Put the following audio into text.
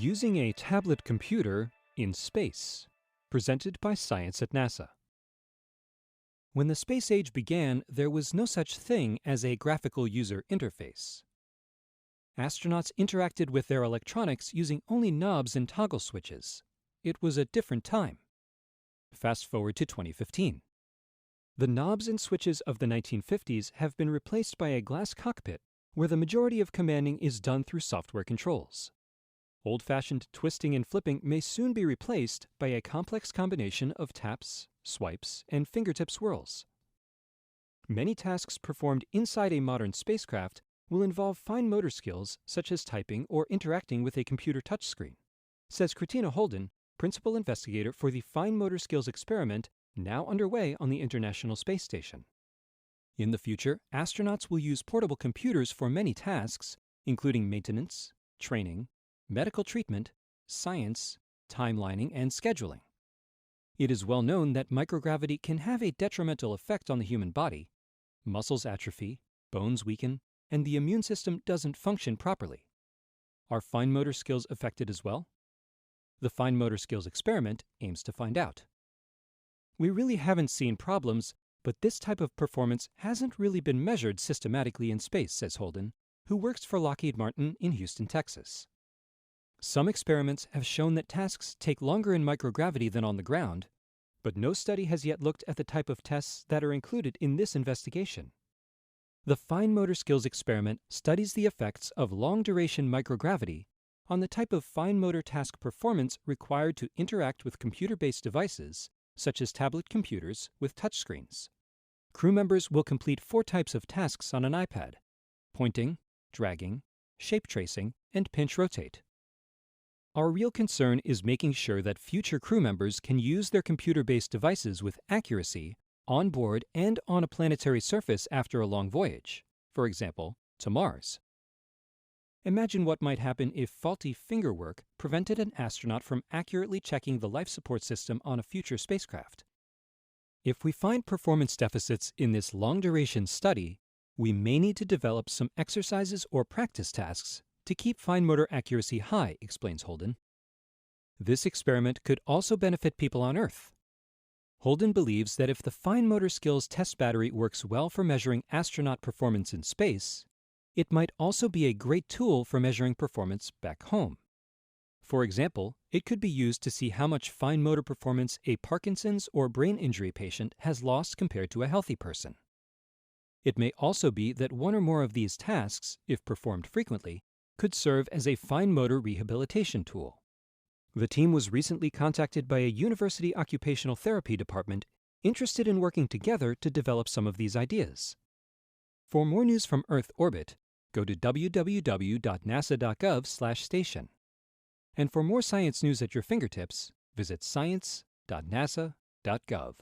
Using a tablet computer in space, presented by Science at NASA. When the space age began, there was no such thing as a graphical user interface. Astronauts interacted with their electronics using only knobs and toggle switches. It was a different time. Fast forward to 2015. The knobs and switches of the 1950s have been replaced by a glass cockpit where the majority of commanding is done through software controls. Old-fashioned twisting and flipping may soon be replaced by a complex combination of taps, swipes, and fingertip swirls. Many tasks performed inside a modern spacecraft will involve fine motor skills such as typing or interacting with a computer touchscreen, says Christina Holden, principal investigator for the Fine Motor Skills experiment now underway on the International Space Station. In the future, astronauts will use portable computers for many tasks, including maintenance, training, medical treatment, science, timelining, and scheduling. It is well known that microgravity can have a detrimental effect on the human body. Muscles atrophy, bones weaken, and the immune system doesn't function properly. Are fine motor skills affected as well? The Fine Motor Skills experiment aims to find out. We really haven't seen problems, but this type of performance hasn't really been measured systematically in space, says Holden, who works for Lockheed Martin in Houston, Texas. Some experiments have shown that tasks take longer in microgravity than on the ground, but no study has yet looked at the type of tests that are included in this investigation. The Fine Motor Skills experiment studies the effects of long-duration microgravity on the type of fine motor task performance required to interact with computer-based devices, such as tablet computers with touchscreens. Crew members will complete 4 types of tasks on an iPad: pointing, dragging, shape tracing, and pinch rotate. Our real concern is making sure that future crew members can use their computer-based devices with accuracy on board and on a planetary surface after a long voyage, for example, to Mars. Imagine what might happen if faulty finger work prevented an astronaut from accurately checking the life support system on a future spacecraft. If we find performance deficits in this long-duration study, we may need to develop some exercises or practice tasks to keep fine motor accuracy high, explains Holden. This experiment could also benefit people on Earth. Holden believes that if the Fine Motor Skills test battery works well for measuring astronaut performance in space, it might also be a great tool for measuring performance back home. For example, it could be used to see how much fine motor performance a Parkinson's or brain injury patient has lost compared to a healthy person. It may also be that one or more of these tasks, if performed frequently, could serve as a fine motor rehabilitation tool. The team was recently contacted by a university occupational therapy department interested in working together to develop some of these ideas. For more news from Earth orbit, go to www.nasa.gov/station. And for more science news at your fingertips, visit science.nasa.gov.